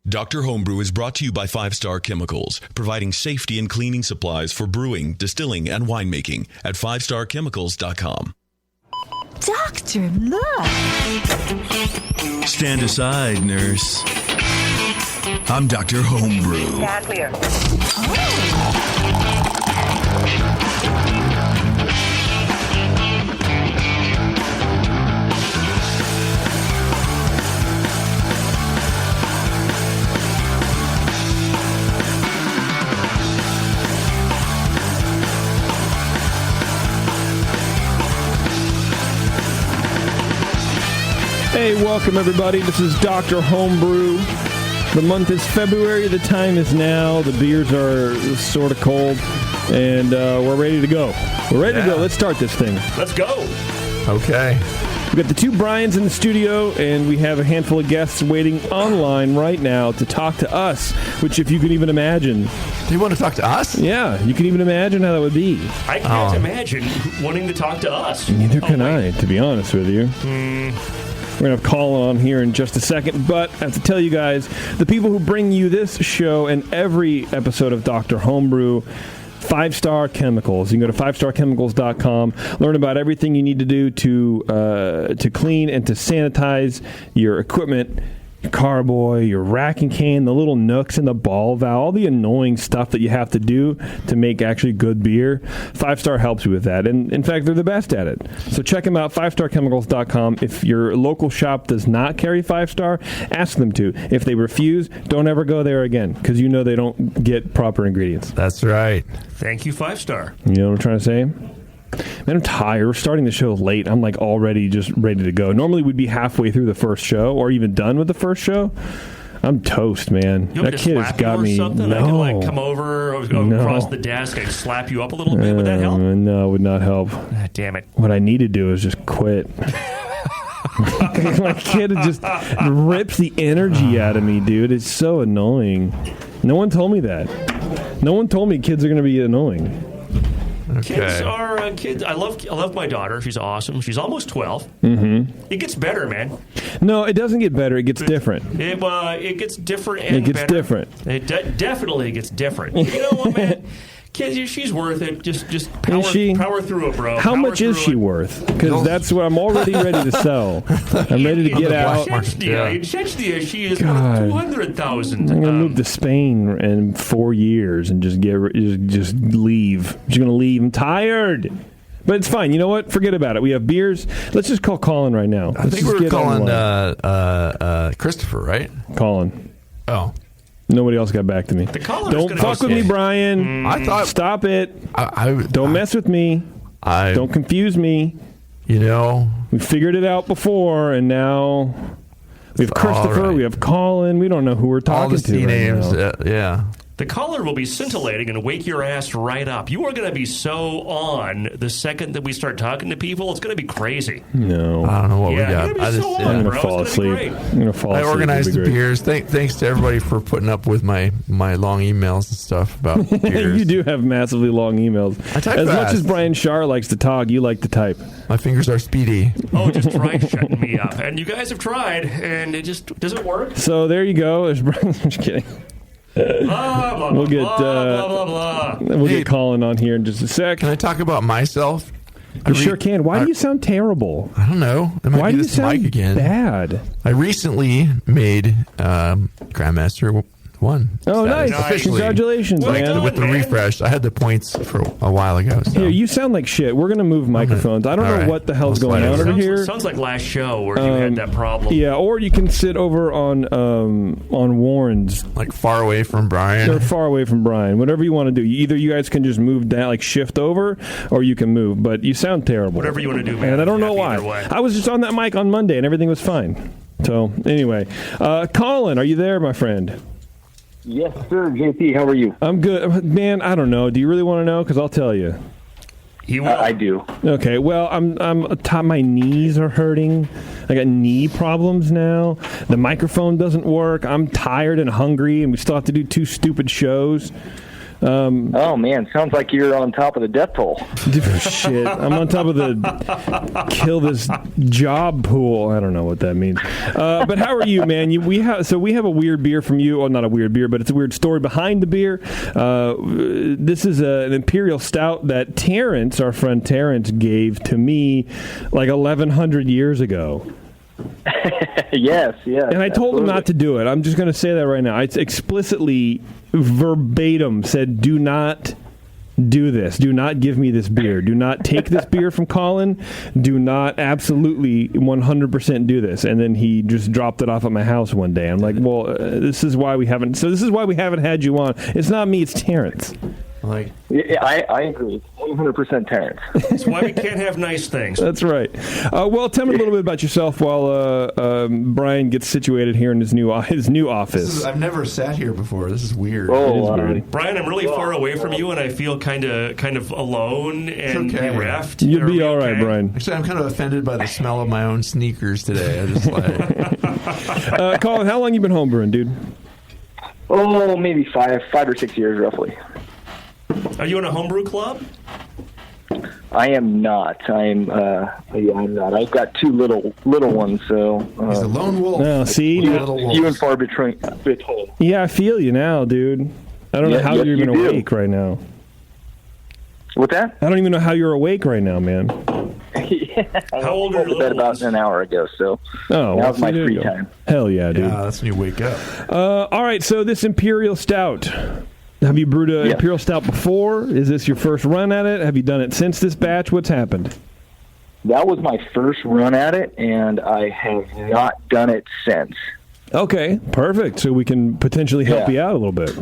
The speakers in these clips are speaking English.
Dr. Homebrew is brought to you by 5 Star Chemicals, providing safety and cleaning supplies for brewing, distilling, and winemaking at 5starchemicals.com. Doctor, look! Stand aside, nurse. I'm Dr. Homebrew. Stand clear. Hey, welcome everybody. This is Dr. Homebrew. The month is February. The time is now. The beers are sort of cold, and we're ready to go. We're ready to go. Let's start this thing. Let's go. Okay. We've got the two Brians in the studio, and we have a handful of guests waiting online right now to talk to us, which, if you can even imagine. They want to talk to us? Yeah, you can even imagine how that would be. I can't imagine wanting to talk to us. Neither can I, to be honest with you. We're going to have Collin on here in just a second, but I have to tell you guys, the people who bring you this show and every episode of Dr. Homebrew, 5 Star Chemicals. You can go to 5starchemicals.com, learn about everything you need to do to clean and to sanitize your equipment, your carboy, your rack and cane, the little nooks and the ball valve, all the annoying stuff that you have to do to make actually good beer. 5 Star helps you with that. And in fact, they're the best at it. So check them out, 5starchemicals.com. If your local shop does not carry 5 Star, ask them to. If they refuse, don't ever go there again, because you know they don't get proper ingredients. That's right. Thank you, 5 Star. You know what I'm trying to say? Man, I'm tired. We're starting the show late. I'm like already just ready to go. Normally we'd be halfway through the first show or even done with the first show. I'm toast, man. You want That me to kid has slap you got or me. something? No. I can like come over or go across the desk and slap you up a little bit. Would that help? No, it would not help. Ah, damn it. What I need to do is just quit. My kid just rips the energy out of me, dude. It's so annoying. No one told me that. No one told me kids are going to be annoying. Okay. Kids are kids. I love my daughter. She's awesome. She's almost 12. Mm-hmm. It gets better, man. No, it doesn't get better. It gets different. It gets different and It gets better. different. It definitely gets different. You know what, man? Kids, she's worth it. Just power through it, bro. How much is she worth? Because that's what I'm already ready to sell. I'm ready to get out. Essentially, she is worth 200,000. I'm gonna move to Spain in 4 years and just leave. She's gonna leave. I'm tired. But it's fine. You know what? Forget about it. We have beers. Let's just call Collin right now. I think we're calling Christopher, right? Collin. Oh. Nobody else got back to me. Don't fuck with me, Brian. I thought. Stop it. Don't mess with me. Don't confuse me. You know. We figured it out before, and now we have Christopher. Right. We have Collin. We don't know who we're talking all the to. C right names. now. Yeah. The caller will be scintillating and wake your ass right up. You are going to be so on the second that we start talking to people. It's going to be crazy. No. I don't know what we got. You're going to be so on, I'm bro. going to fall It's gonna asleep. be great. I'm going to fall asleep. I organized the beers. Thanks to everybody for putting up with my long emails and stuff about beers. You do have massively long emails. I type as fast. much as Brian Schaar likes to talk, you like to type. My fingers are speedy. Oh, just try shutting me up. And you guys have tried, and it just doesn't work. So there you go. There's Brian. I'm just kidding. Blah, blah, We'll get blah, blah. we'll get Collin on here in just a sec. Can I talk about myself? You sure can. Why do you sound terrible? I don't know. It might Why be do you this sound mic again. bad? I recently made Grandmaster 1. Oh, nice. Officially. Congratulations, Well man. done. With the refresh. I had the points for a while ago. So. Here, you sound like shit. We're going to move microphones. I don't All know right. what the hell's I'll going slide on over over. here. Sounds like last show where you had that problem. Yeah, or you can sit over on Warren's. Like far away from Brian. They're far away from Brian. Whatever you want to do. Either you guys can just move down, like shift over, or you can move. But you sound terrible. Whatever you want to do, man. And I don't know Happy why. either way. I was just on that mic on Monday, and everything was fine. So, anyway. Collin, are you there, my friend? Yes, sir. JP, how are you? I'm good. Man, I don't know. Do you really want to know? Because I'll tell you. I do. Okay, well, my knees are hurting. I got knee problems now. The microphone doesn't work. I'm tired and hungry, and we still have to do 2 stupid shows. Oh, man. Sounds like you're on top of the death toll. Shit. I'm on top of the kill this job pool. I don't know what that means. But how are you, man? We have a weird beer from you. Well, not a weird beer, but it's a weird story behind the beer. This is an Imperial Stout that Terrence, our friend Terrence, gave to me like 1,100 years ago. Yes. And I told him not to do it. I'm just going to say that right now. I explicitly, verbatim said, do not do this. Do not give me this beer. Do not take this beer from Collin. Do not absolutely 100% do this. And then he just dropped it off at my house one day. I'm like, well, this is why we haven't had you on. It's not me, it's Terrence. Yeah, I agree. 100% Terrence. That's why we can't have nice things. That's right. Well, tell me a little bit about yourself while Brian gets situated here in his new office. I've never sat here before. This is weird. Brian, I'm really far away from you, and I feel kind of alone and bereft. You'll be all right, Brian. Actually, I'm kind of offended by the smell of my own sneakers today. I just like. Collin, how long you been homebrewing, dude? Oh, maybe 5 or 6 years, roughly. Are you in a homebrew club? I am not. I'm not. I've got 2 little ones, so... He's a lone wolf. No, see? Few and far between. Yeah, I feel you now, dude. I don't know how you're even awake right now. What's that? I don't even know how you're awake right now, man. How old are you? About an hour ago, so now's my free time. Hell yeah, dude. Yeah, that's when you wake up. All right, so this Imperial Stout... Have you brewed an Imperial Stout before? Is this your first run at it? Have you done it since this batch? What's happened? That was my first run at it, and I have not done it since. Okay, perfect. So we can potentially help you out a little bit.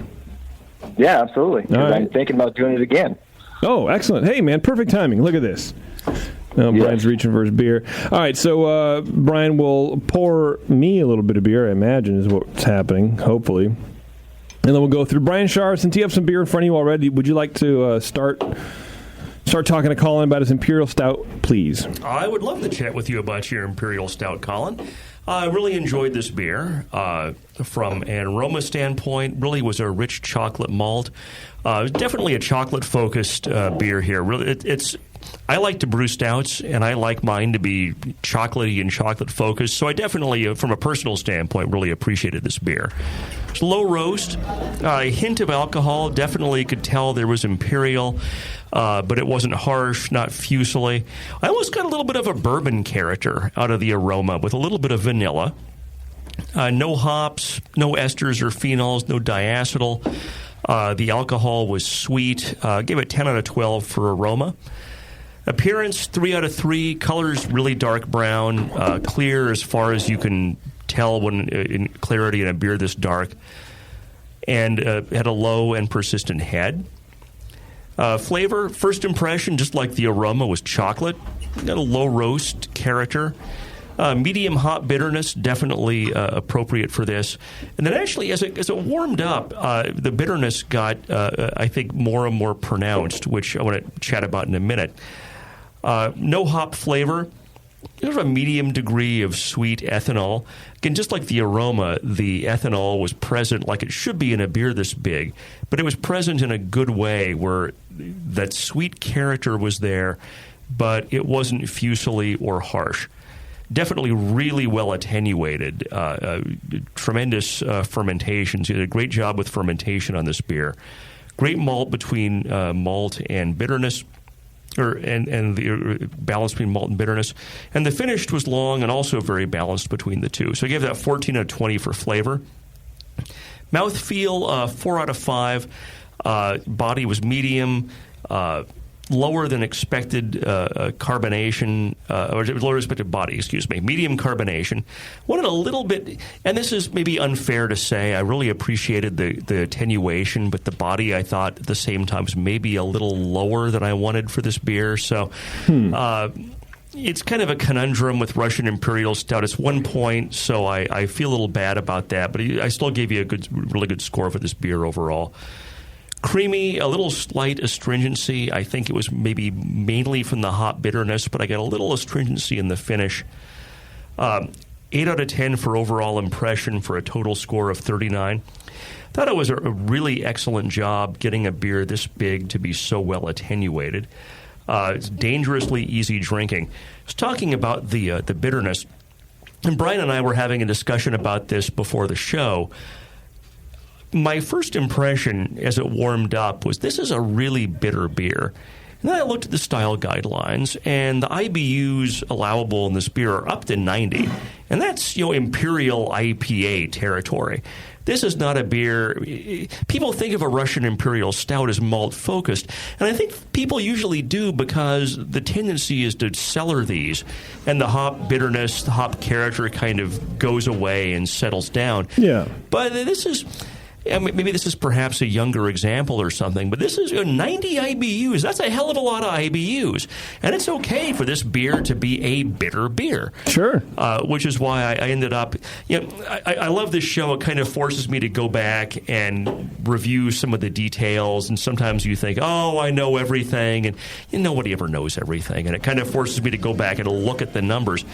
Yeah, absolutely. Because I'm thinking about doing it again. Oh, excellent. Hey, man, perfect timing. Look at this. Brian's reaching for his beer. All right, so Brian will pour me a little bit of beer, I imagine, is what's happening, hopefully. And then we'll go through. Brian Shar, since you have some beer in front of you already, would you like to start talking to Collin about his Imperial Stout, please? I would love to chat with you about your Imperial Stout, Collin. I really enjoyed this beer from an aroma standpoint. Really was a rich chocolate malt. Definitely a chocolate-focused beer here. Really, I like to brew stouts, and I like mine to be chocolatey and chocolate-focused. So I definitely, from a personal standpoint, really appreciated this beer. It's low roast, a hint of alcohol. Definitely could tell there was Imperial, but it wasn't harsh, not fusily. I almost got a little bit of a bourbon character out of the aroma with a little bit of vanilla. No hops, no esters or phenols, no diacetyl. The alcohol was sweet. Gave it 10 out of 12 for aroma. Appearance, 3 out of 3. Colors, really dark brown, clear as far as you can tell when in clarity in a beer this dark, and had a low and persistent head. Flavor, first impression, just like the aroma, was chocolate. Got a low roast character. Medium hop bitterness, definitely appropriate for this. And then actually, as it warmed up, the bitterness got, I think, more and more pronounced, which I want to chat about in a minute. No hop flavor. There's a medium degree of sweet ethanol. Again, just like the aroma, the ethanol was present like it should be in a beer this big, but it was present in a good way where that sweet character was there, but it wasn't fusily or harsh. Definitely really well attenuated. Tremendous fermentations. You did a great job with fermentation on this beer. Great malt between malt and bitterness. And the balance between malt and bitterness. And the finish was long and also very balanced between the two. So I gave that 14 out of 20 for flavor. Mouthfeel, 4 out of 5. Body was medium. Lower than expected carbonation, or lower than expected body, excuse me. Medium carbonation. Wanted a little bit, and this is maybe unfair to say, I really appreciated the attenuation, but the body I thought at the same time was maybe a little lower than I wanted for this beer. So it's kind of a conundrum with Russian Imperial Stout. It's 1 point, so I feel a little bad about that, but I still gave you a really good score for this beer overall. Creamy, a little slight astringency. I think it was maybe mainly from the hop bitterness, but I got a little astringency in the finish. 8 out of 10 for overall impression for a total score of 39. Thought it was a really excellent job getting a beer this big to be so well attenuated. It's dangerously easy drinking. I was talking about the bitterness, and Brian and I were having a discussion about this before the show. My first impression as it warmed up was this is a really bitter beer. And then I looked at the style guidelines, and the IBUs allowable in this beer are up to 90. And that's, Imperial IPA territory. This is not a beer. People think of a Russian Imperial Stout as malt-focused, and I think people usually do because the tendency is to cellar these, and the hop bitterness, the hop character kind of goes away and settles down. Yeah. But this is... maybe this is perhaps a younger example or something, but this is 90 IBUs. That's a hell of a lot of IBUs. And it's okay for this beer to be a bitter beer. Sure. Which is why I ended up, I love this show. It kind of forces me to go back and review some of the details. And sometimes you think, oh, I know everything. And nobody ever knows everything. And it kind of forces me to go back and look at the numbers.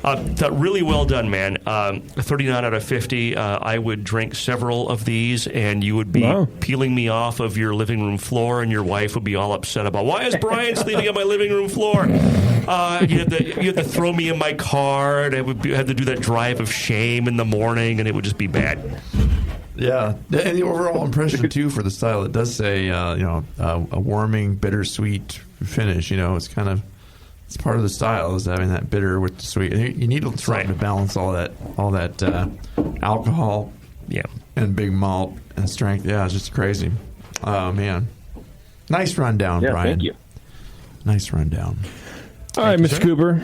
That really well done, man. 39 out of 50. I would drink several of these, and you would be peeling me off of your living room floor, and your wife would be all upset about, why is Brian sleeping on my living room floor? You had to throw me in my car, and I would have to do that drive of shame in the morning, and it would just be bad. Yeah, and the overall impression too for the style, it does say a warming, bittersweet finish. It's kind of. It's part of the style is having that bitter with the sweet. You need something to balance all that alcohol, and big malt and strength. Yeah, it's just crazy. Oh man, nice rundown, Brian. Thank you. Nice rundown. All right, Mr. Cooper.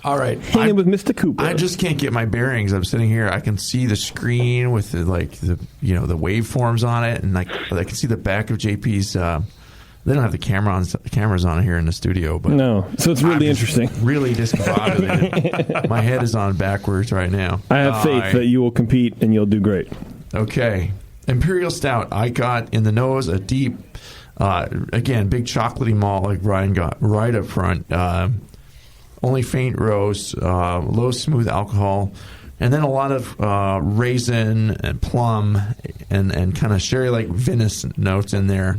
All right, hanging with Mr. Cooper. I just can't get my bearings. I'm sitting here. I can see the screen with the waveforms on it, and I can see the back of JP's. They don't have the cameras on here in the studio, but no. So it's really interesting. Really discombobulated. My head is on backwards right now. I have faith that you will compete and you'll do great. Okay, Imperial Stout. I got in the nose a deep, again, big chocolatey malt like Brian got right up front. Only faint roast, low smooth alcohol, and then a lot of raisin and plum and kind of sherry-like vinous notes in there.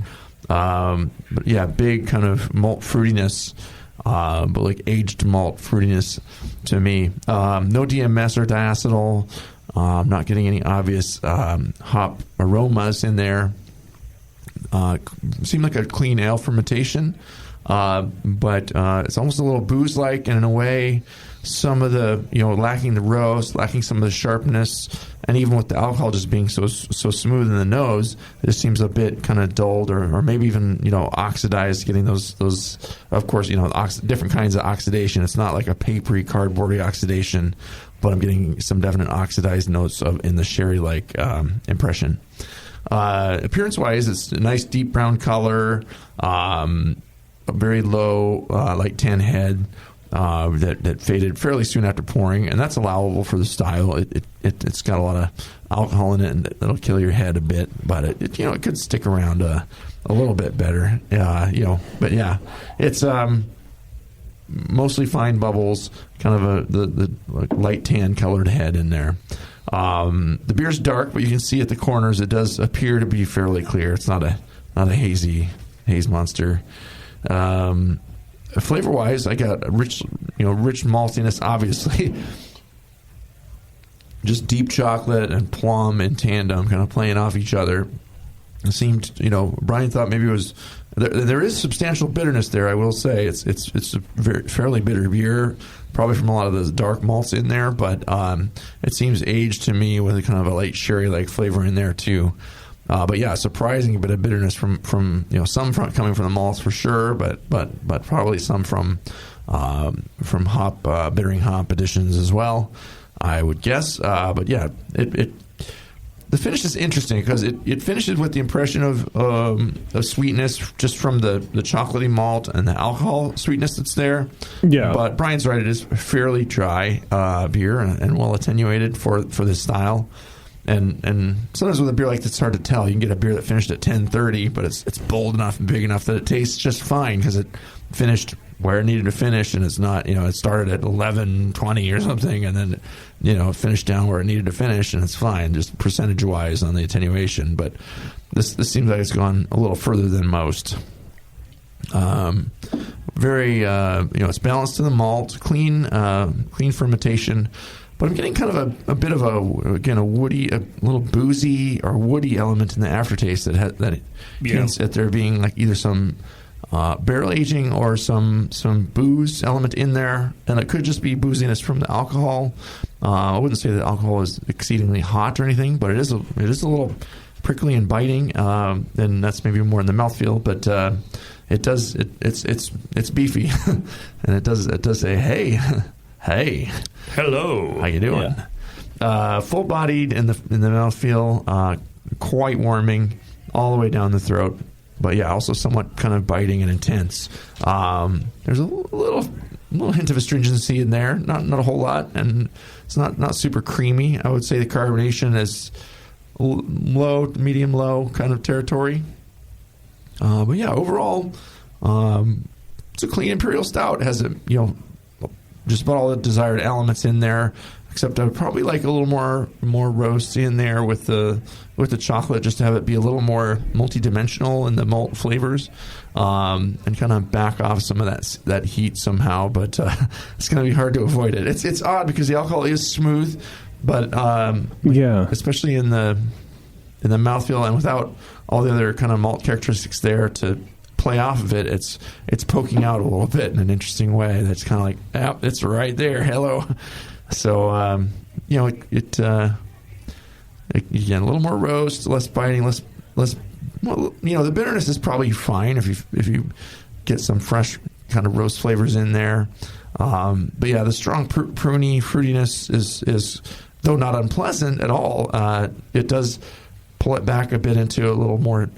But yeah, big kind of malt fruitiness, but like aged malt fruitiness to me. No DMS or diacetyl. I'm not getting any obvious hop aromas in there. Seemed like a clean ale fermentation, but it's almost a little booze-like, and in a way, some of the lacking the roast, lacking some of the sharpness. And even with the alcohol just being so smooth in the nose, it just seems a bit kind of dulled or maybe even oxidized. Getting those of course different kinds of oxidation. It's not like a papery, cardboardy oxidation, but I'm getting some definite oxidized notes in the sherry-like impression. Appearance-wise, it's a nice deep brown color, a very low light tan head. That faded fairly soon after pouring, and that's allowable for the style. It's got a lot of alcohol in it, and that'll kill your head a bit, but it could stick around a little bit better. But yeah, it's mostly fine bubbles, kind of the light tan colored head in there. The beer's dark, but you can see at the corners it does appear to be fairly clear. It's not a hazy haze monster. Flavor-wise, I got a rich maltiness, obviously. Just deep chocolate and plum in tandem, kind of playing off each other. It seemed, Brian thought maybe it was... There is substantial bitterness there, I will say. It's a fairly bitter beer, probably from a lot of the dark malts in there, but it seems aged to me with a kind of a light sherry-like flavor in there, too. But yeah, surprising bit of bitterness from some coming from the malts for sure, but probably some from hop bittering hop additions as well, I would guess. But yeah, the finish is interesting because it finishes with the impression of sweetness just from the chocolatey malt and the alcohol sweetness that's there. Yeah, but Brian's right; it is fairly dry beer and well attenuated for this style. And sometimes with a beer like this, it's hard to tell. You can get a beer that finished at 10:30, but it's bold enough and big enough that it tastes just fine because it finished where it needed to finish, and it's not, it started at 11:20 or something, and then, it finished down where it needed to finish, and it's fine, just percentage-wise on the attenuation. But this seems like it's gone a little further than most. Very, it's balanced to the malt, clean fermentation. But I'm getting kind of a bit of a woody, a little boozy or woody element in the aftertaste that hints at there being like either some barrel aging or some booze element in there, and it could just be booziness from the alcohol. I wouldn't say that alcohol is exceedingly hot or anything, but it is a little prickly and biting, and that's maybe more in the mouthfeel. But it's beefy, and it does say hey, hello, how you doing? Yeah. Full bodied in the mouthfeel, quite warming all the way down the throat. But yeah, also somewhat kind of biting and intense. There's a little hint of astringency in there, not a whole lot, and it's not super creamy. I would say the carbonation is low, medium low kind of territory. But yeah, overall, it's a clean imperial stout. It has just about all the desired elements in there. Except I would probably like a little more roast in there with the chocolate, just to have it be a little more multidimensional in the malt flavors, and kind of back off some of that heat somehow. But it's going to be hard to avoid it. It's odd because the alcohol is smooth, but especially in the mouthfeel and without all the other kind of malt characteristics there to play off of it, it's poking out a little bit in an interesting way. That's kind of like, it's right there. Hello. So, again, a little more roast, less biting, less. Well, the bitterness is probably fine if you get some fresh kind of roast flavors in there. But yeah, the strong pruny fruitiness is though not unpleasant at all. It does pull it back a bit into a little more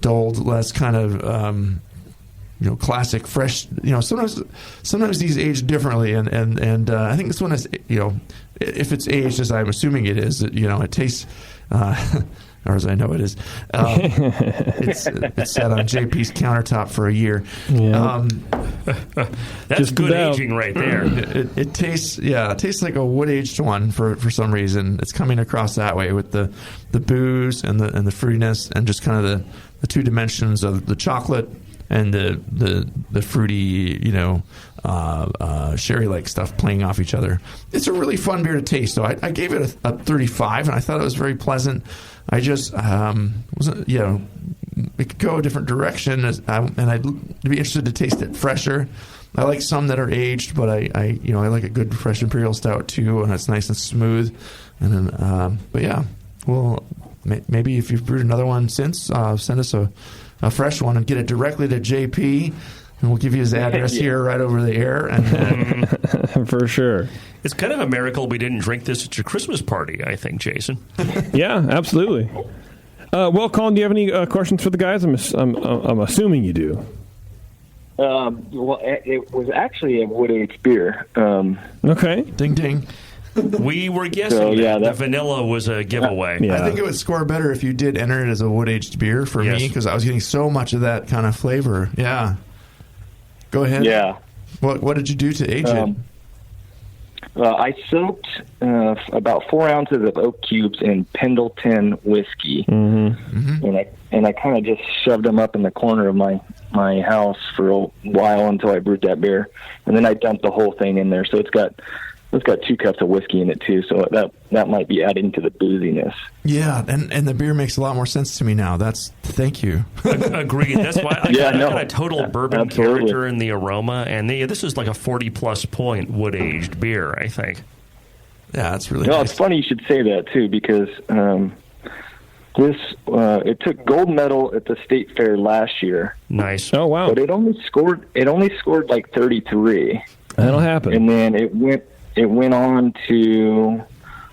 dulled, less kind of. Classic, fresh. Sometimes these age differently, and I think this one is, if it's aged as I'm assuming it is, it tastes, or as I know it is, it's sat on JP's countertop for a year. Yeah. That's good aging right there. It tastes like a wood aged one for some reason. It's coming across that way with the booze and the fruitiness and just kind of the two dimensions of the chocolate and the fruity, sherry-like stuff playing off each other. It's a really fun beer to taste. So I gave it a 35, and I thought it was very pleasant. I just wasn't, it could go a different direction, and I'd be interested to taste it fresher. I like some that are aged, but I like a good fresh imperial stout too, and it's nice and smooth. And then, but yeah, well, maybe if you've brewed another one since, send us a fresh one and get it directly to JP, and we'll give you his address here right over the air. And for sure. It's kind of a miracle we didn't drink this at your Christmas party, I think, Jason. Yeah, absolutely. Well, Collin, do you have any questions for the guys? I'm assuming you do. Well, it was actually a wood-aged beer. Okay. Ding, ding. We were guessing that the vanilla was a giveaway. I think it would score better if you did enter it as a wood-aged beer for me, because I was getting so much of that kind of flavor. Yeah. Go ahead. Yeah. What did you do to age it? I soaked about 4 ounces of oak cubes in Pendleton whiskey, and I kind of just shoved them up in the corner of my house for a while until I brewed that beer, and then I dumped the whole thing in there. So it's got 2 cups of whiskey in it too, so that might be adding to the booziness. Yeah, and the beer makes a lot more sense to me now. Thank you. Agreed. That's why I got a total bourbon Absolutely. character in the aroma, and this is like a 40-plus point wood-aged beer, I think. Yeah, that's really nice. It's funny you should say that too, because it took gold medal at the state fair last year. Nice. Oh wow! But it only scored like 33. That'll happen. And then it went on to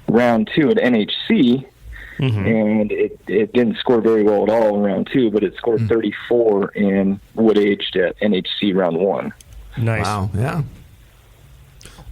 round 2 at NHC, and it didn't score very well at all in round 2, but it scored 34 in wood aged at NHC round 1. Nice. Wow. Yeah.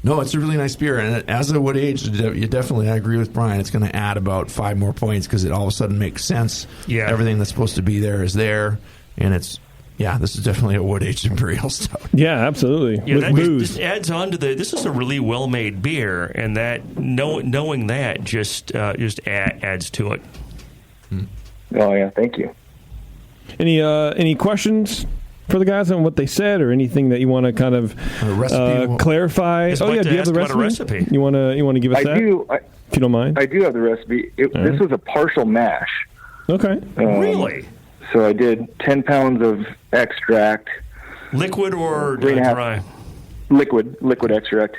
No, it's a really nice beer, and as a wood aged, you definitely. I agree with Brian. It's going to add about 5 more points because it all of a sudden makes sense. Yeah, everything that's supposed to be there is there, and it's. Yeah, this is definitely a wood aged imperial stout. Yeah, absolutely. Yeah, with that booze. just adds on to this is a really well made beer, and that knowing that just adds to it. Oh yeah, thank you. Any questions for the guys on what they said, or anything that you want to kind of clarify? Do you have the recipe? You want to give us that? If you don't mind. I do have the recipe. This was a partial mash. Okay. Really? So I did 10 pounds of extract. Liquid or dry? Liquid extract.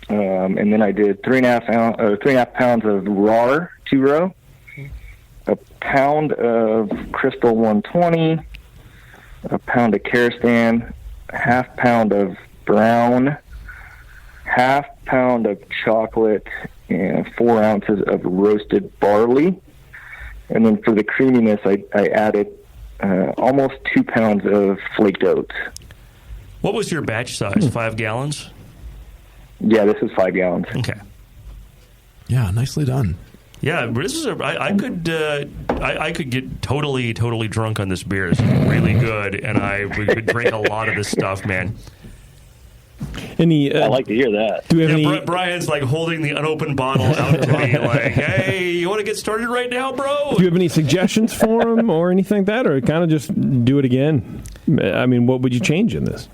And then I did 3.5 pounds of raw 2-row, a pound of Crystal 120, a pound of Karastan, a half pound of brown, half pound of chocolate, and 4 ounces of roasted barley. And then for the creaminess, I added almost 2 pounds of flaked oats. What was your batch size? 5 gallons? Yeah, this is 5 gallons. Okay. Yeah, nicely done. Yeah, this is I could get totally drunk on this beer. It's really good, and we could drink a lot of this stuff, man. I like to hear that. Do we have Brian's like holding the unopened bottle out to me, like, "Hey, you want to get started right now, bro?" Do you have any suggestions for him or anything like that, or kind of just do it again? I mean, what would you change in this?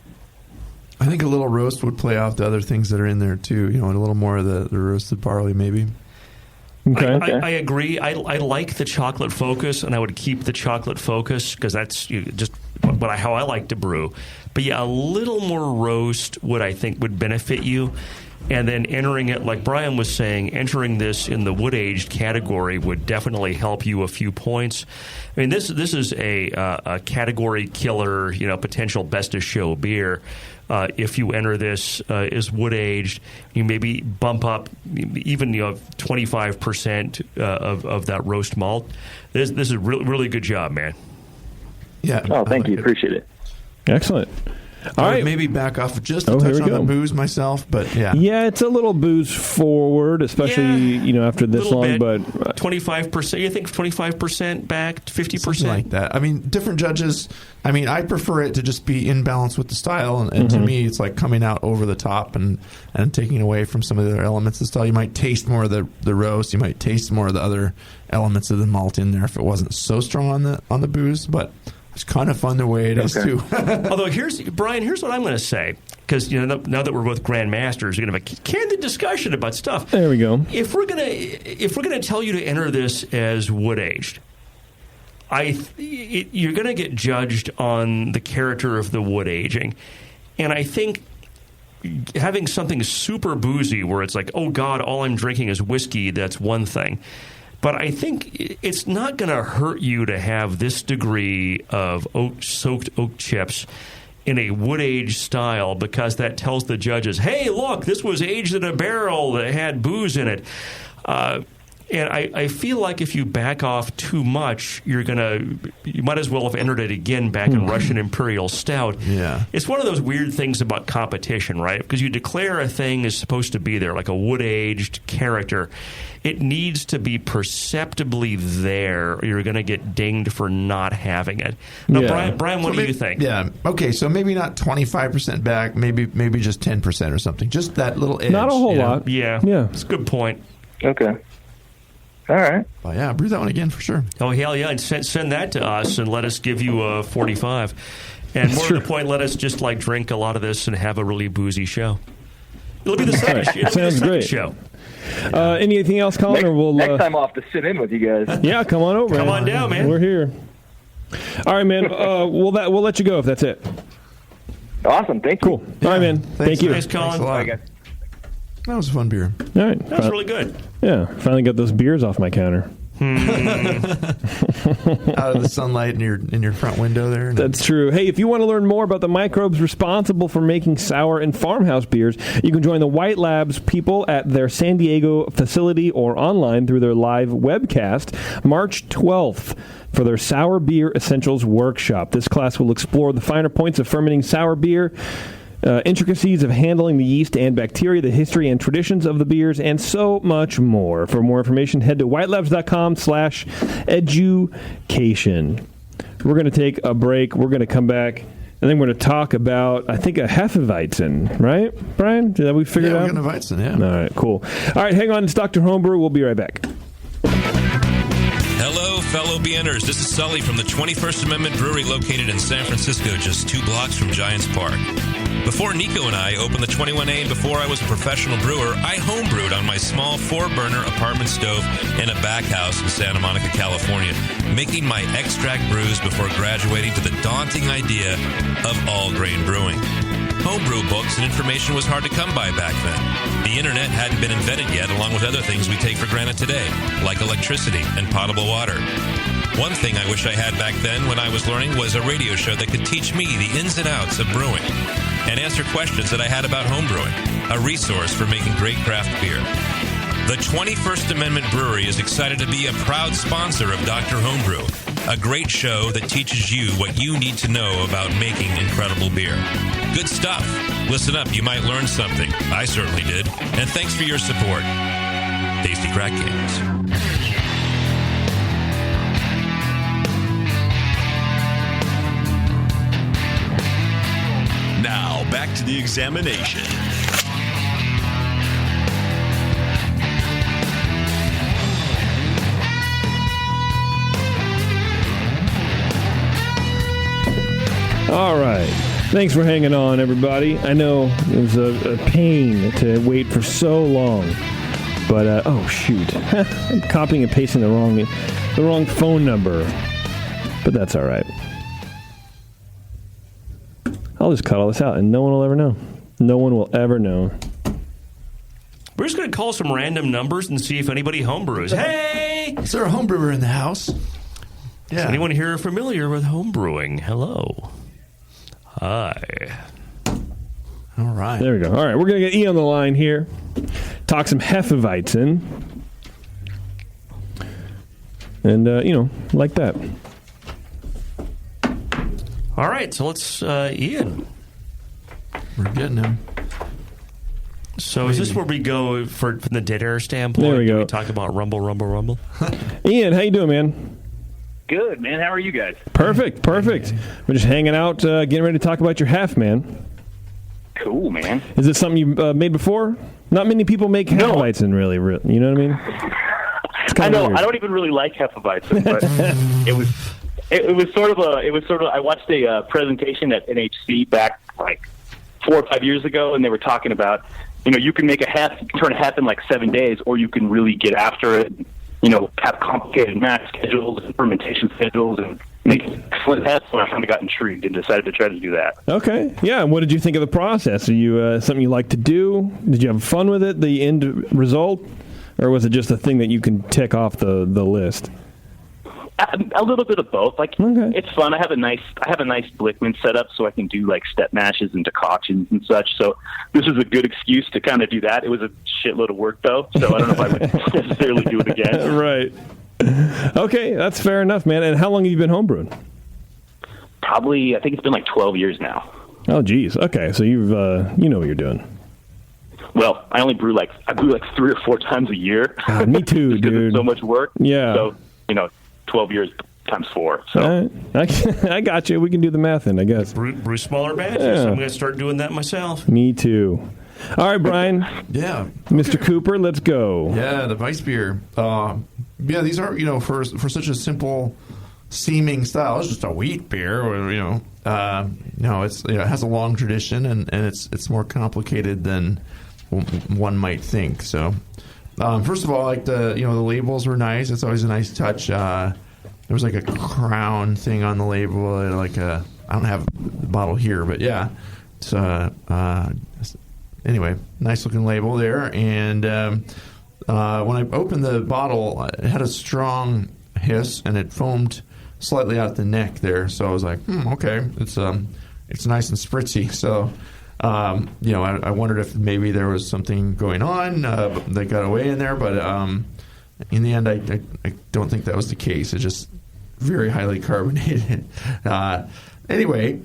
I think a little roast would play off the other things that are in there too. You know, and a little more of the roasted barley, maybe. Okay. I agree. I like the chocolate focus, and I would keep the chocolate focus because that's just how I like to brew. But yeah, a little more roast I think would benefit you. And then entering it, like Brian was saying, entering this in the wood-aged category would definitely help you a few points. I mean, this is a category killer, potential best-of-show beer. If you enter this as wood-aged, you maybe bump up even 25% of that roast malt. This is a really good job, man. Yeah. Oh, thank you. Appreciate it. Excellent. All right, maybe back off just a touch on the booze myself, but yeah. Yeah, it's a little booze forward, especially after this long. But 25%. You think 25% back, 50%, something like that. I mean, different judges. I mean, I prefer it to just be in balance with the style, and to me, it's like coming out over the top and taking away from some of the other elements of the style. You might taste more of the roast. You might taste more of the other elements of the malt in there if it wasn't so strong on the booze, but. It's kind of fun the way it is too. Although Brian, here's what I'm going to say, because now that we're both grandmasters, we're going to have a candid discussion about stuff. There we go. If we're going to tell you to enter this as wood aged, you're going to get judged on the character of the wood aging, and I think having something super boozy where it's like, oh God, all I'm drinking is whiskey, that's one thing. But I think it's not going to hurt you to have this degree of soaked oak chips in a wood-aged style, because that tells the judges, hey, look, this was aged in a barrel that had booze in it. And I feel like if you back off too much, you might as well have entered it again back in Russian Imperial Stout. Yeah. It's one of those weird things about competition, right? Because you declare a thing is supposed to be there, like a wood-aged character. It needs to be perceptibly there, or you're going to get dinged for not having it. Now, Brian, what do you think? Yeah. Okay, so maybe not 25% back, maybe just 10% or something. Just that little edge. Not a whole lot. Yeah. It's a good point. Okay. All right. Well, yeah, brew that one again for sure. Oh, hell yeah. And send that to us and let us give you a 45. And more to the point, let us just drink a lot of this and have a really boozy show. It'll be the second show. Anything else, Collin? Next time I'll have to sit in with you guys. Yeah, come on over. Come on down, man. We're here. All right, man. We'll let you go if that's it. Awesome. Thank you. Cool. All right, man. Thank you. Thanks, Collin. Thanks a lot. Bye, guys. That was a fun beer. All right. That was really good. Yeah, finally got those beers off my counter. Out of the sunlight in your front window there. That's true. Hey, if you want to learn more about the microbes responsible for making sour and farmhouse beers, you can join the White Labs people at their San Diego facility or online through their live webcast March 12th for their Sour Beer Essentials Workshop. This class will explore the finer points of fermenting sour beer, intricacies of handling the yeast and bacteria, the history and traditions of the beers, and so much more. For more information, head to whitelabs.com/education. We're going to take a break. We're going to come back, and then we're going to talk about, I think, a Hefeweizen, right, Brian? Did we figure it out? Yeah, we're going to Weizen, yeah. All right, cool. All right, hang on. It's Dr. Homebrew. We'll be right back. Hello, fellow BNers. This is Sully from the 21st Amendment Brewery located in San Francisco, just 2 blocks from Giants Park. Before Nico and I opened the 21A and before I was a professional brewer, I homebrewed on my small 4-burner apartment stove in a back house in Santa Monica, California, making my extract brews before graduating to the daunting idea of all-grain brewing. Homebrew books and information was hard to come by back then. The internet hadn't been invented yet, along with other things we take for granted today, like electricity and potable water. One thing I wish I had back then when I was learning was a radio show that could teach me the ins and outs of brewing and answer questions that I had about homebrewing, a resource for making great craft beer. The 21st Amendment Brewery is excited to be a proud sponsor of Dr. Homebrew, a great show that teaches you what you need to know about making incredible beer. Good stuff. Listen up, you might learn something. I certainly did. And thanks for your support. Tasty Crack Games. Now, back to the examination. All right. Thanks for hanging on, everybody. I know it was a pain to wait for so long. But, oh, shoot. I'm copying and pasting the wrong phone number. But that's all right. I'll just cut all this out, and no one will ever know. No one will ever know. We're just going to call some random numbers and see if anybody homebrews. Hey! Is there a homebrewer in the house? Yeah. Is anyone here familiar with homebrewing? Hello. Hi. All right. There we go. All right, we're going to get E on the line here. Talk some Hefeweizen. And, like that. All right, so let's, Ian. We're getting him. So Maybe. Is this where we go from the dead air standpoint? There we go. We talk about rumble, rumble, rumble. Ian, how you doing, man? Good, man. How are you guys? Perfect. We're just hanging out, getting ready to talk about your half, man. Cool, man. Is this something you made before? Not many people make Hefeweizen, really. You know what I mean? I know. Weird. I don't even really like Hefeweizen, but it was sort of. I watched a presentation at NHC back like 4 or 5 years ago, and they were talking about, you can make turn a half in like 7 days, or you can really get after it. Have complicated mash schedules and fermentation schedules and make excellent halves. So I kind of got intrigued and decided to try to do that. Okay. Yeah. And what did you think of the process? Are you something you like to do? Did you have fun with it, the end result? Or was it just a thing that you can tick off the list? A little bit of both. Like, okay. It's fun. I have a nice Blickman set up so I can do like step mashes and decoctions and such. So this is a good excuse to kind of do that. It was a shitload of work though, so I don't know if I would necessarily do it again. Right. Okay, that's fair enough, man. And how long have you been homebrewing? Probably, I think it's been like 12 years now. Oh, geez. Okay, so you've you know what you're doing. Well, I brew like 3 or 4 times a year. Me too, dude. It's so much work. Yeah. So 12 years times 4. So I got you. We can do the math in, I guess. Brew smaller batches. Yeah. I'm going to start doing that myself. Me too. All right, Brian. Yeah. Mr. Cooper, let's go. Yeah, the Weiss beer. These are, for such a simple seeming style, it's just a wheat beer, or, it's it has a long tradition, and it's more complicated than one might think. So, first of all, like the labels were nice. It's always a nice touch. There was like a crown thing on the label, I don't have the bottle here, but yeah, it's anyway, nice looking label there. And when I opened the bottle, it had a strong hiss, and it foamed slightly out the neck there. So I was like, okay, it's nice and spritzy. So. I wondered if maybe there was something going on that got away in there, but in the end, I don't think that was the case. It's just very highly carbonated. Anyway,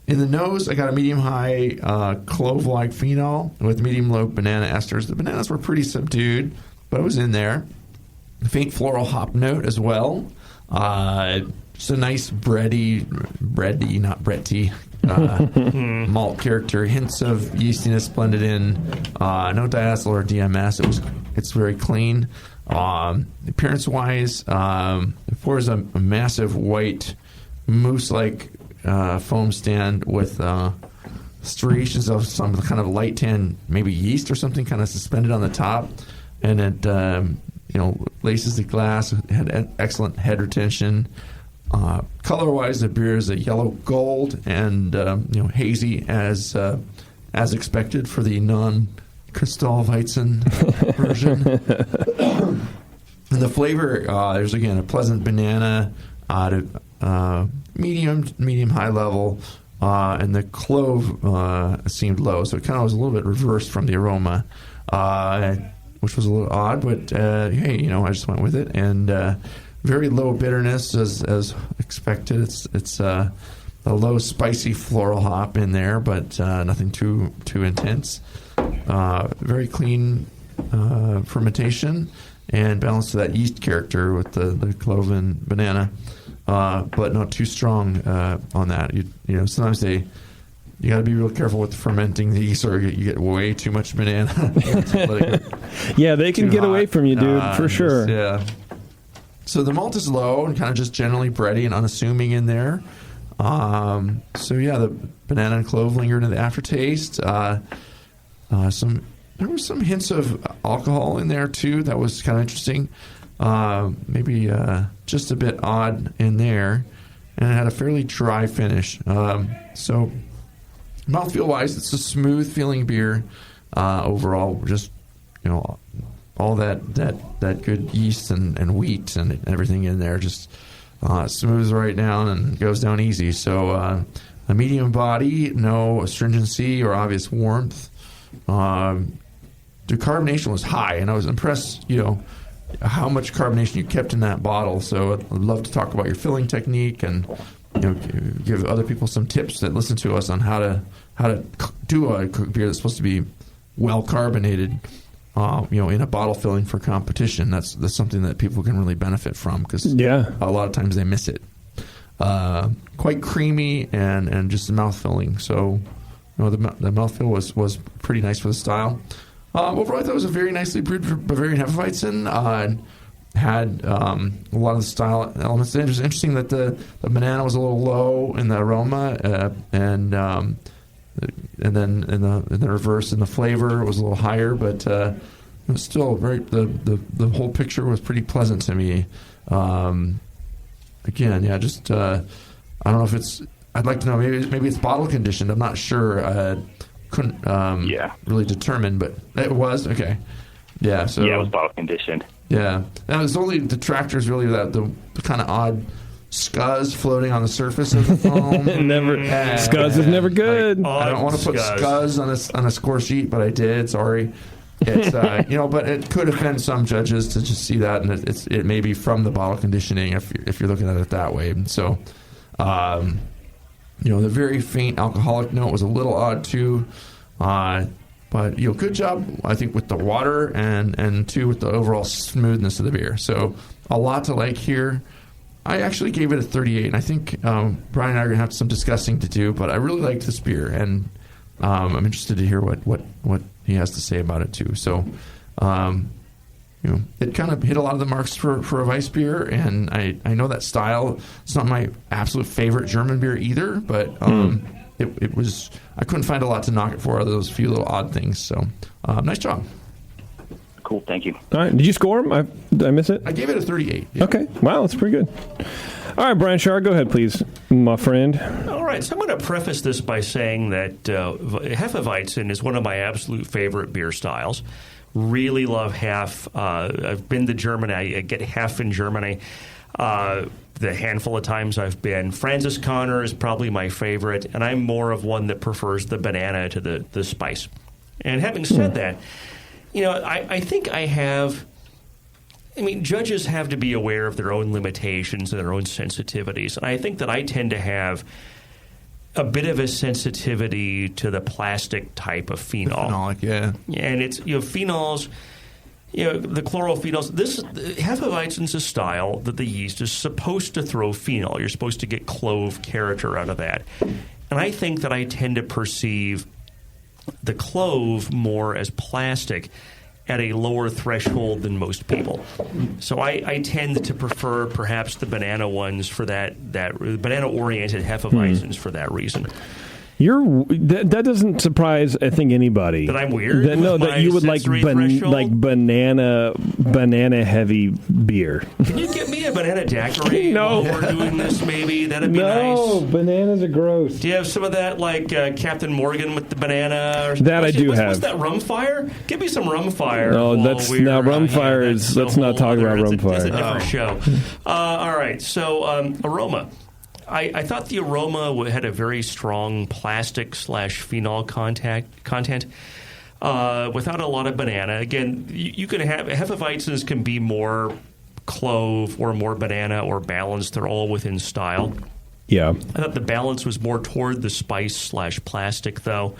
In the nose, I got a medium-high clove-like phenol with medium-low banana esters. The bananas were pretty subdued, but it was in there. Faint floral hop note as well. Just a nice bready, not bretty, malt character. Hints of yeastiness blended in. No diacetyl or DMS. It's very clean. Appearance-wise, it pours a massive white mousse-like foam stand with striations of some kind of light tan, maybe yeast or something, kind of suspended on the top, and it laces the glass. It had excellent head retention. Color-wise, the beer is a yellow gold and hazy as expected for the non-Kristallweizen version. And the flavor, there's again a pleasant banana, medium high level, and the clove seemed low, so it kind of was a little bit reversed from the aroma, which was a little odd, but hey, I just went with it. And very low bitterness as expected. It's a low spicy floral hop in there, but nothing too intense. Very clean fermentation and balance to that yeast character with the clove and banana, but not too strong on that. Sometimes you got to be real careful with fermenting the yeast, or you get way too much banana. Yeah, they can get hot away from you, dude, for sure. Yeah. So the malt is low and kind of just generally bready and unassuming in there. So yeah, the banana and clove lingered in the aftertaste. There were some hints of alcohol in there too. That was kind of interesting. Maybe just a bit odd in there, and it had a fairly dry finish. So mouthfeel wise, it's a smooth feeling beer. Overall, just all that good yeast and wheat and everything in there just smooths right down and goes down easy. So a medium body, no astringency or obvious warmth. The carbonation was high, and I was impressed, how much carbonation you kept in that bottle. So I'd love to talk about your filling technique and give other people some tips that listen to us on how to do a beer that's supposed to be well carbonated. In a bottle filling for competition. That's something that people can really benefit from, because a lot of times they miss it. Quite creamy and just mouth filling. So the mouthfeel was pretty nice for the style. Overall, I thought it was a very nicely brewed Bavarian Hefeweizen. Had a lot of the style elements. It was interesting that the banana was a little low in the aroma, and then in the reverse in the flavor it was a little higher, but it was still very. The whole picture was pretty pleasant to me. Again, just I don't know if it's. I'd like to know maybe it's bottle conditioned. I'm not sure. Couldn't really determine, but it was okay. Yeah, so it was bottle conditioned. Yeah, and it was only detractors really that the kind of odd scuzz floating on the surface of the foam. Scuzz is never good. I don't want to put scuzz on a score sheet, but I did. Sorry. It's but it could offend some judges to just see that, and it may be from the bottle conditioning if you're looking at it that way. And so, the very faint alcoholic note was a little odd too. But good job, I think, with the water and too with the overall smoothness of the beer. So a lot to like here. I actually gave it a 38, and I think Brian and I are going to have some discussing to do, but I really liked this beer, and I'm interested to hear what he has to say about it too. So, it kind of hit a lot of the marks for a Weiss beer, and I know that style. It's not my absolute favorite German beer either, but it was. I couldn't find a lot to knock it for, other than those few little odd things. So, nice job. Cool, thank you. All right, did you score him? Did I miss it? I gave it a 38. Yeah. Okay, wow, that's pretty good. All right, Brian Schaar, go ahead, please, my friend. All right, so I'm going to preface this by saying that Hefeweizen is one of my absolute favorite beer styles. Really love Hef. I've been to Germany. I get Hef in Germany. The handful of times I've been. Francis Conner is probably my favorite, and I'm more of one that prefers the banana to the spice. And having said that, I think I have. I mean, judges have to be aware of their own limitations and their own sensitivities, and I think that I tend to have a bit of a sensitivity to the plastic type of phenol. Phenolic, yeah. And it's, phenols, the chlorophenols. Hefeweizen's a style that the yeast is supposed to throw phenol. You're supposed to get clove character out of that. And I think that I tend to perceive the clove more as plastic at a lower threshold than most people. So I tend to prefer perhaps the banana ones for that banana-oriented Hefeweizens for that reason. That doesn't surprise, I think, anybody. That I'm weird? That you would like banana heavy beer. Can you get me a banana daiquiri while we're doing this, maybe? That'd be nice. No, bananas are gross. Do you have some of that, like Captain Morgan with the banana? Or that I do have. What's that, rum fire? Give me some rum fire. No, rum fire is, let's not talk about rum fire. That's a different show. All right, so aroma. I thought the aroma had a very strong plastic/phenol content without a lot of banana. Again, you can have Hefeweizens can be more clove or more banana or balanced. They're all within style. Yeah. I thought the balance was more toward the spice/plastic, though.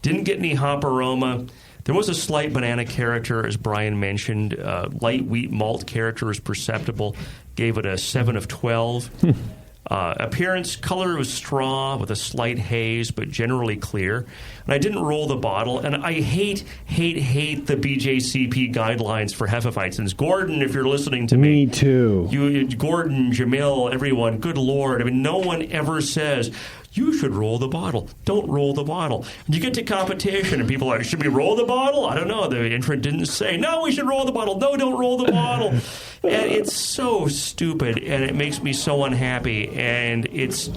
Didn't get any hop aroma. There was a slight banana character, as Brian mentioned. Light wheat malt character is perceptible. Gave it a 7 of 12. Appearance, color was straw with a slight haze, but generally clear. And I didn't roll the bottle. And I hate the BJCP guidelines for Hefeweizens. Gordon, if you're listening to me. Me too. Gordon, Jamil, everyone, good Lord. I mean, no one ever says, you should roll the bottle. Don't roll the bottle. You get to competition and people are like, should we roll the bottle? I don't know. The entrant didn't say, no, we should roll the bottle. No, don't roll the bottle. And it's so stupid, and it makes me so unhappy, and it's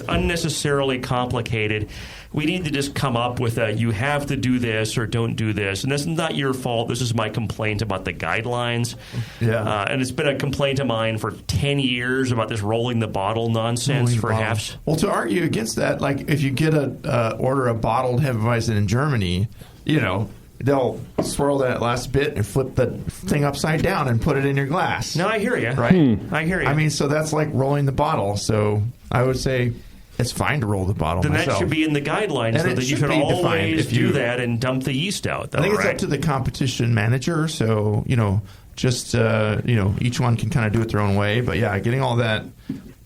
unnecessarily complicated. We need to just come up with you have to do this or don't do this. And this is not your fault. This is my complaint about the guidelines. Yeah. And it's been a complaint of mine for 10 years about this rolling the bottle nonsense for Hefs. Well, to argue against that, like if you get order a bottled Hefeweizen in Germany, they'll swirl that last bit and flip the thing upside down and put it in your glass. No, I hear you. Right? I hear you. I mean, so that's like rolling the bottle. So I would say it's fine to roll the bottle then myself. That should be in the guidelines, so that you should always do that and dump the yeast out. Though, I think it's up to the competition manager. So, just, each one can kind of do it their own way. But, yeah, getting all that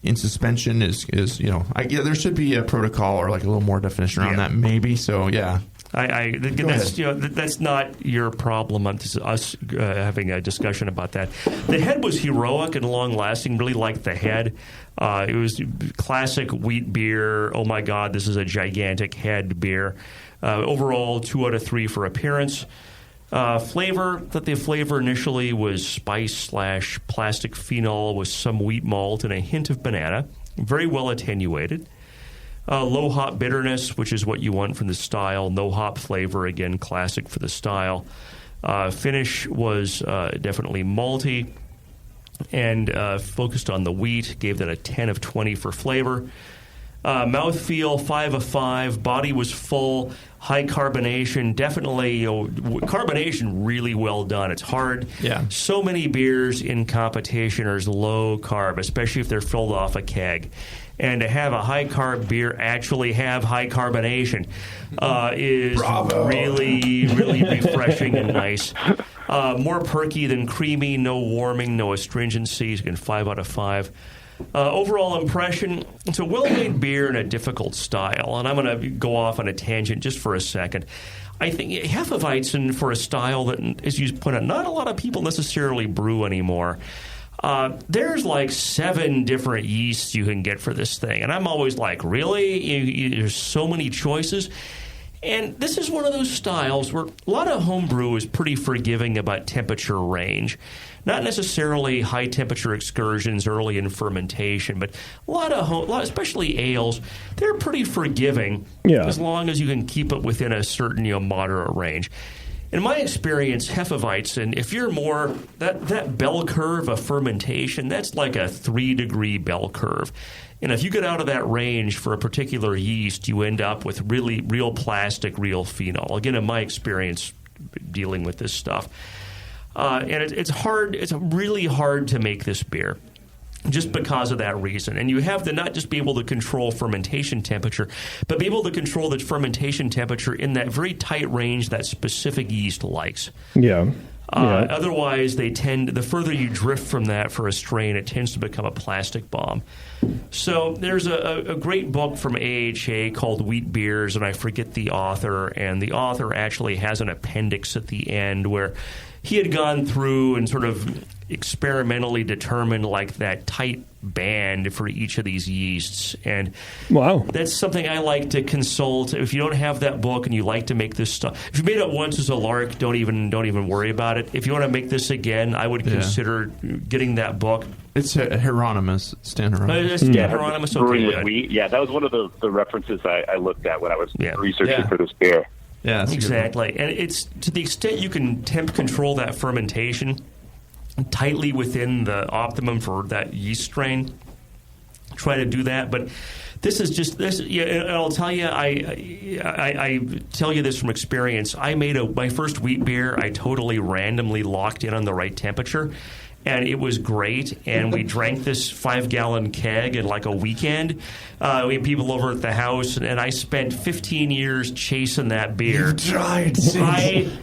in suspension is there should be a protocol or like a little more definition around that maybe. So, yeah. That's not your problem. It's us having a discussion about that. The head was heroic and long-lasting. Really liked the head. It was classic wheat beer. Oh, my God, this is a gigantic head beer. Overall, 2 out of 3 for appearance. Flavor, that the flavor initially was spice/plastic phenol with some wheat malt and a hint of banana. Very well attenuated. Low hop bitterness, which is what you want from the style. No hop flavor, again, classic for the style. Finish was definitely malty and focused on the wheat. Gave that a 10 of 20 for flavor. Mouthfeel, 5 of 5. Body was full. High carbonation, definitely, carbonation really well done. It's hard. Yeah. So many beers in competition are low carb, especially if they're filled off a keg. And to have a high-carb beer actually have high carbonation is really, really refreshing and nice. More perky than creamy, no warming, no astringency. Again, 5 out of 5. Overall impression, it's a well-made beer in a difficult style. And I'm going to go off on a tangent just for a second. I think Hefeweizen, for a style that, as you point out, not a lot of people necessarily brew anymore. There's like 7 different yeasts you can get for this thing. And I'm always like, really? There's so many choices? And this is one of those styles where a lot of homebrew is pretty forgiving about temperature range. Not necessarily high temperature excursions early in fermentation, but a lot, especially ales, they're pretty forgiving as long as you can keep it within a certain moderate range. In my experience, Hefeweizen, if you're more, that bell curve of fermentation, that's like a 3-degree bell curve. And if you get out of that range for a particular yeast, you end up with really real plastic, real phenol. Again, in my experience dealing with this stuff. And it's hard. It's really hard to make this beer. just because of that reason. And you have to not just be able to control fermentation temperature, but be able to control the fermentation temperature in that very tight range that specific yeast likes. Yeah. Otherwise, the further you drift from that for a strain, it tends to become a plastic bomb. So there's a great book from AHA called Wheat Beers, and I forget the author, and the author actually has an appendix at the end where he had gone through and sort of experimentally determined like that tight band for each of these yeasts. And wow, that's something I like to consult. If you don't have that book and you like to make this stuff, if you made it once as a lark, don't even worry about it. If you want to make this again, I would consider getting that book. It's Hieronymus, Stan Hieronymus. Stan Hieronymus. Brewing with wheat. Yeah, that was one of the references I looked at when I was researching for this beer. Yeah, exactly. And it's to the extent you can temp control that fermentation tightly within the optimum for that yeast strain, try to do that. But this is just this. Yeah, and I'll tell you, I tell you this from experience. I made my first wheat beer. I totally randomly locked in on the right temperature. And it was great, and we drank this 5-gallon keg in like a weekend. We had people over at the house, and I spent 15 years chasing that beer. You tried.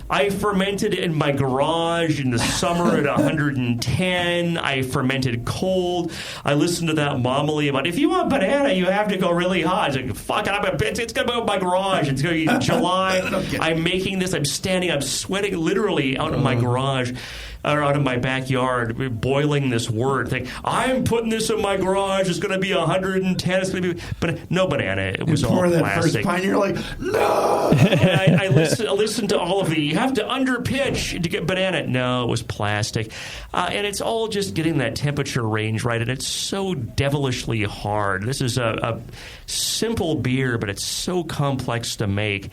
I fermented it in my garage in the summer at 110. I fermented cold. I listened to that homily about, if you want banana, you have to go really hot. It's like, fuck it, it's going to go in my garage. It's going to be July. I'm making this. I'm sweating literally out in my garage. Or out of my backyard, boiling this wort. Think, I'm putting this in my garage. It's going to be 110. It's going to be, but no banana. It was all plastic. That first pint, you're like, no. And I listened to all of the. You have to underpitch to get banana. No, it was plastic, and it's all just getting that temperature range right. And it's so devilishly hard. This is a simple beer, but it's so complex to make.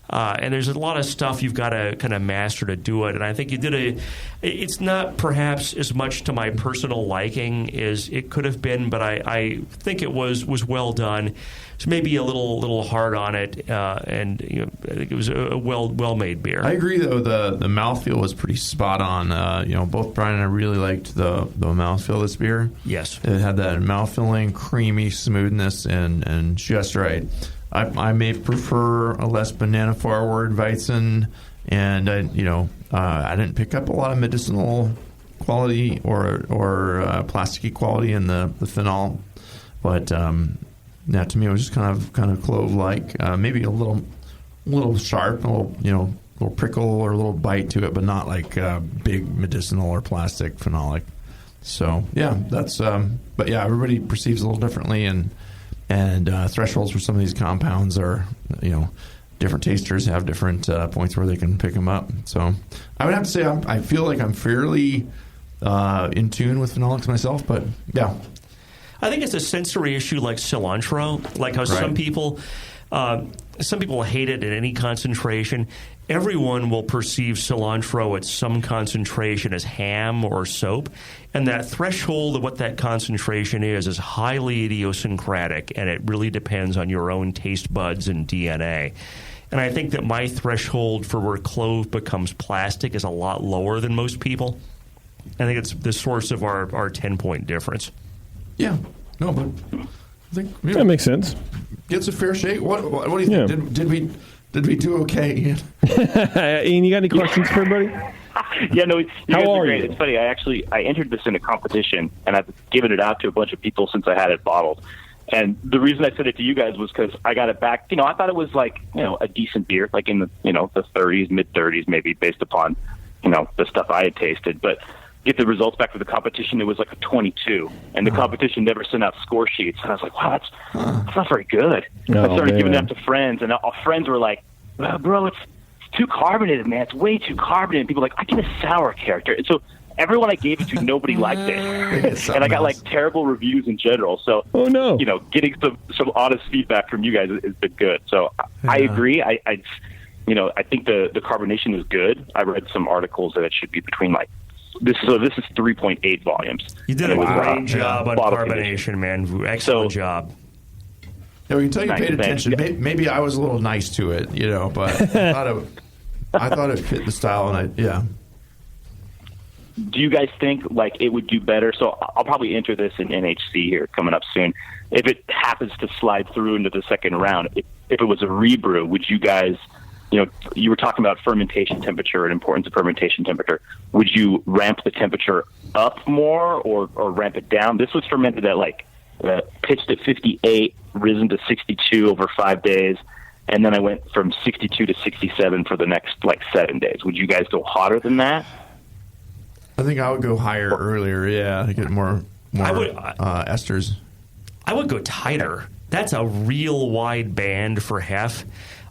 And there's a lot of stuff you've got to kind of master to do it. And I think you did it's not perhaps as much to my personal liking as it could have been, but I think it was well done. It's maybe a little hard on it, and I think it was a well-made beer. I agree, though. The mouthfeel was pretty spot on. Both Brian and I really liked the mouthfeel of this beer. Yes. It had that mouthfeeling, creamy smoothness, and just right. I may prefer a less banana-forward Weizen, and I didn't pick up a lot of medicinal quality or plasticky quality in the phenol, but to me it was just kind of clove-like, maybe a little sharp, a little prickle or a little bite to it, but not like big medicinal or plastic phenolic. So yeah, that's but yeah, everybody perceives it a little differently, and thresholds for some of these compounds are, different tasters have different points where they can pick them up. So I would have to say I feel like I'm fairly in tune with phenolics myself, but yeah. I think it's a sensory issue like cilantro, like how some people hate it at any concentration. Everyone will perceive cilantro at some concentration as ham or soap, and that threshold of what that concentration is highly idiosyncratic, and it really depends on your own taste buds and DNA. And I think that my threshold for where clove becomes plastic is a lot lower than most people. I think it's the source of our 10-point difference. Yeah. No, but I think that makes sense. Gets a fair shake. What do you think? Did we do okay, Ian? Ian, you got any questions for everybody? Yeah, no. How are great. you? It's funny. I entered this in a competition, and I've given it out to a bunch of people since I had it bottled. And the reason I sent it to you guys was because I got it back. I thought it was like a decent beer, like in the the 30s, mid 30s, maybe based upon the stuff I had tasted, but. Get the results back for the competition, it was like a 22, and the competition never sent out score sheets. And I was like, wow, that's not very good. I started giving it out to friends, and all friends were like, well, bro, it's too carbonated, man. It's way too carbonated. And people were like, I get a sour character. And so everyone I gave it to, nobody liked it. And I got like terrible reviews in general. So, getting some honest feedback from you guys has been good. So I agree. I think the carbonation is good. I read some articles that it should be between like, This is 3.8 volumes. You did a great job on carbonation, man. Excellent job. Yeah, we can tell you paid attention. Maybe I was a little nice to it, but I thought it fit the style, and do you guys think like it would do better? So I'll probably enter this in NHC here coming up soon. If it happens to slide through into the second round, if it was a rebrew, would you guys, you were talking about fermentation temperature and importance of fermentation temperature. Would you ramp the temperature up more or ramp it down? This was fermented at pitched at 58, risen to 62 over 5 days. And then I went from 62 to 67 for the next 7 days. Would you guys go hotter than that? I think I would go higher earlier. Yeah, to get more esters. I would go tighter. That's a real wide band for Hef.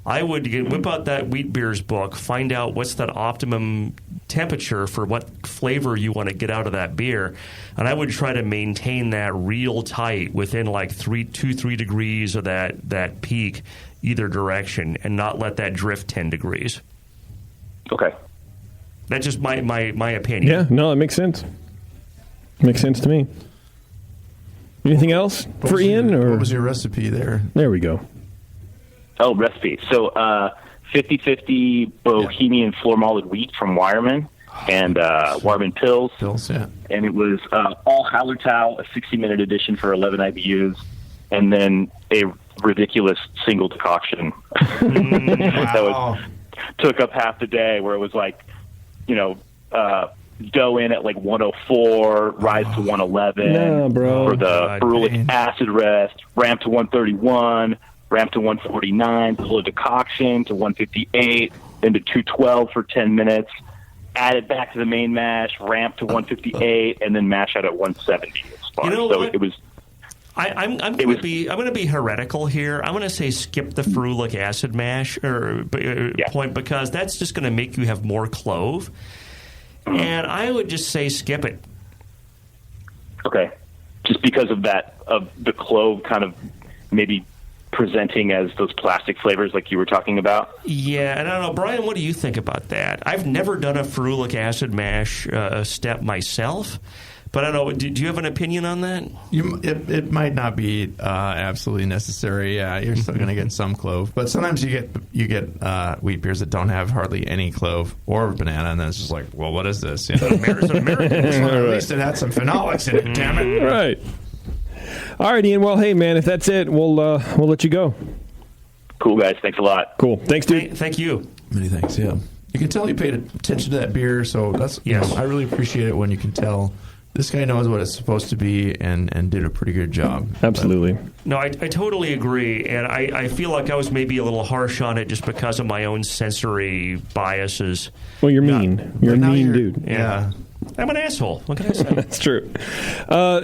I would whip out that Wheat Beers book, find out what's that optimum temperature for what flavor you want to get out of that beer, and I would try to maintain that real tight within 3 degrees of that peak either direction, and not let that drift 10 degrees. Okay. That's just my opinion. Yeah, no, it makes sense. Makes sense to me. Anything else for Ian? What was your recipe there? There we go. Oh, recipe. So 50-50 Bohemian floor malted wheat from Wireman and Wireman Pills. Pills, yeah. And it was all Hallertau, a 60-minute edition for 11 IBUs, and then a ridiculous single decoction that took up half the day, where it was dough in at 104, rise to 111 for the ferulic acid rest, ramp to 131, ramp to 149, pull a decoction to 158, then to 212 for 10 minutes, add it back to the main mash, ramp to 158, and then mash out at 170. It was. I'm going to be heretical here. I'm going to say skip the ferulic acid mash point, because that's just going to make you have more clove. And I would just say skip it. Okay. Just because of the clove kind of maybe presenting as those plastic flavors like you were talking about? Yeah, and I don't know. Brian, what do you think about that? I've never done a ferulic acid mash step myself, but I don't know. Do you have an opinion on that? It might not be absolutely necessary. Yeah, you're still going to get some clove, but sometimes you get wheat beers that don't have hardly any clove or banana, and then it's just like, well, what is this? It's an American. At least it had some phenolics in it. Damn it! Right. All right, Ian. Well, hey, man, if that's it, we'll let you go. Cool, guys. Thanks a lot. Cool. Thanks, dude. Thank you. Many thanks. Yeah, you can tell you paid attention to that beer, so that's I really appreciate it when you can tell. This guy knows what it's supposed to be and did a pretty good job. Absolutely. No, I totally agree. And I feel like I was maybe a little harsh on it just because of my own sensory biases. Well, you're mean. You're a mean dude. Yeah. I'm an asshole. What can I say? That's true.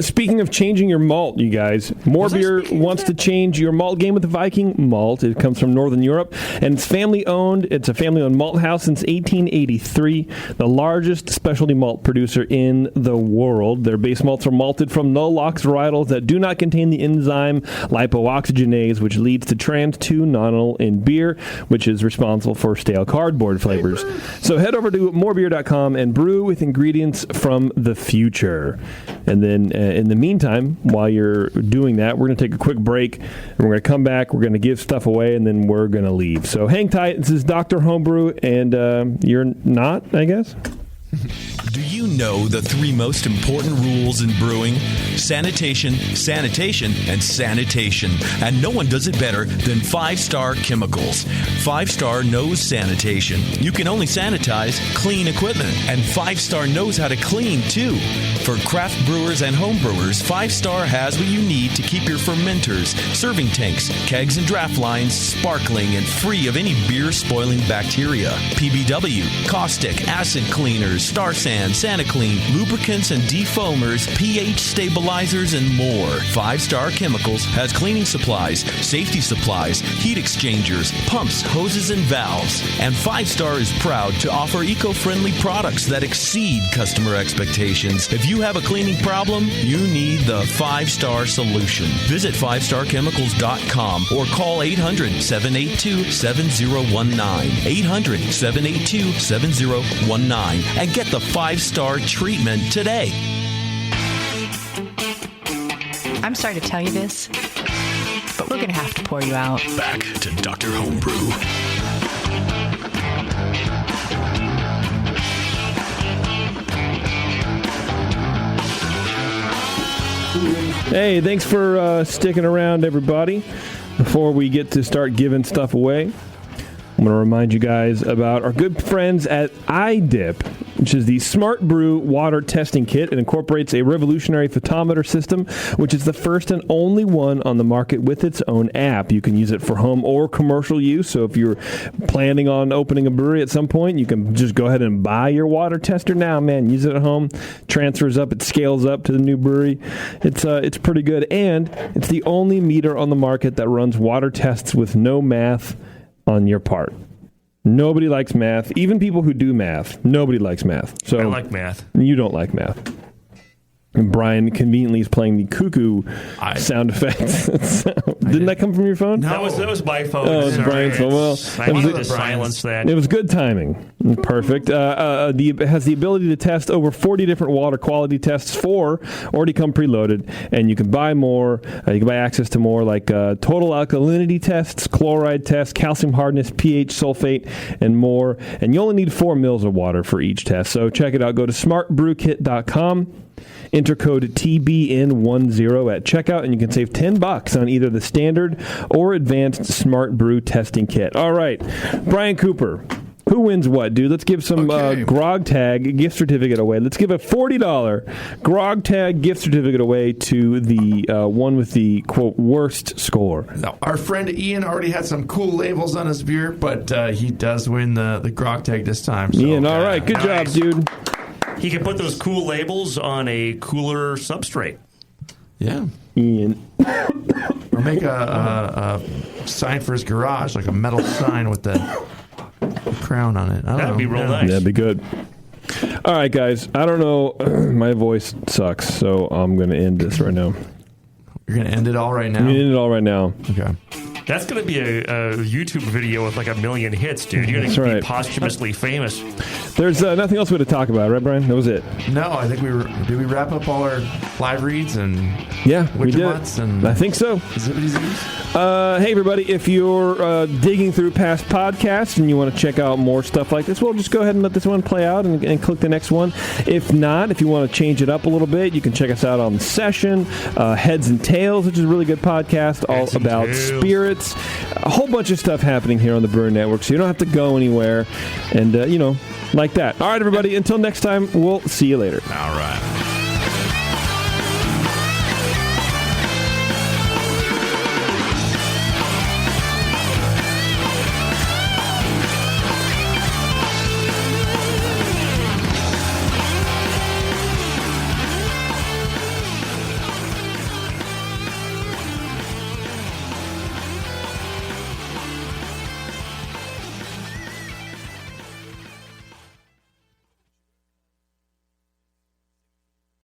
Speaking of changing your malt, you guys, More Beer wants to change your malt game with the Viking malt. It comes from Northern Europe, and it's family-owned. It's a family-owned malt house since 1883, the largest specialty malt producer in the world. Their base malts are malted from null-lox varietals that do not contain the enzyme lipooxygenase, which leads to trans-2-nonenal in beer, which is responsible for stale cardboard flavors. So head over to morebeer.com and brew with ingredients from the future. And then in the meantime, while you're doing that, we're going to take a quick break, and we're going to come back, we're going to give stuff away, and then we're going to leave. So hang tight. This is Dr. Homebrew, and you're not, I guess? Do you know the 3 most important rules in brewing? Sanitation, sanitation, and sanitation. And no one does it better than 5 Star Chemicals. 5 Star knows sanitation. You can only sanitize clean equipment. And 5 Star knows how to clean, too. For craft brewers and home brewers, 5 Star has what you need to keep your fermenters, serving tanks, kegs, and draft lines sparkling and free of any beer-spoiling bacteria. PBW, caustic, acid cleaners, Star Sand, SaniClean, lubricants and defoamers, pH stabilizers, and more. 5 Star Chemicals has cleaning supplies, safety supplies, heat exchangers, pumps, hoses, and valves. And 5 Star is proud to offer eco-friendly products that exceed customer expectations. If you have a cleaning problem, you need the 5 Star solution. Visit 5starchemicals.com or call 800-782-7019. 800-782-7019 and get the 5 Star treatment today. I'm sorry to tell you this, but we're going to have to pour you out. Back to Dr. Homebrew. Hey, thanks for sticking around, everybody. Before we get to start giving stuff away, I'm going to remind you guys about our good friends at iDip, which is the Smart Brew water testing kit. It incorporates a revolutionary photometer system, which is the first and only one on the market with its own app. You can use it for home or commercial use. So if you're planning on opening a brewery at some point, you can just go ahead and buy your water tester now, man. Use it at home. Transfers up. It scales up to the new brewery. It's pretty good. And it's the only meter on the market that runs water tests with no math on your part. Nobody likes math. Even people who do math, nobody likes math. So I like math. You don't like math. And Brian conveniently is playing the cuckoo sound effects. Didn't that come from your phone? No. That was my phone. Oh, it's Brian's phone. Well, I needed to silence that. It was good timing. Perfect. It has the ability to test over 40 different water quality tests. 4 already come preloaded, and you can buy more. You can buy access to more, like total alkalinity tests, chloride tests, calcium hardness, pH, sulfate, and more. And you only need 4 mils of water for each test. So check it out. Go to smartbrewkit.com. Enter code TBN10 at checkout, and you can save $10 on either the standard or advanced Smart Brew testing kit. All right, Brian Cooper. Who wins what, dude? Let's give some Grog Tag gift certificate away. Let's give a $40 Grog Tag gift certificate away to the one with the, quote, worst score. Now, our friend Ian already had some cool labels on his beer, but he does win the Grog Tag this time. So, Ian, all right. Good job, dude. He can put those cool labels on a cooler substrate. Yeah. Ian. Or make a sign for his garage, like a metal sign with the crown on it. That'd be real nice. That'd be good. All right, guys. I don't know. My voice sucks, so I'm going to end this right now. You're going to end it all right now? I'm going to end it all right now. Okay. That's going to be a YouTube video with like 1 million hits, dude. You're going to be posthumously famous. There's nothing else we had to talk about, right, Brian? That was it. No, I think did we wrap up all our live reads and we did. And I think so. Hey, everybody, if you're digging through past podcasts and you want to check out more stuff like this, well, just go ahead and let this one play out and click the next one. If not, if you want to change it up a little bit, you can check us out on The Session, Heads and Tails, which is a really good podcast all about spirits. A whole bunch of stuff happening here on the Brewer Network, so you don't have to go anywhere. And, like that. All right, everybody, until next time, we'll see you later. All right.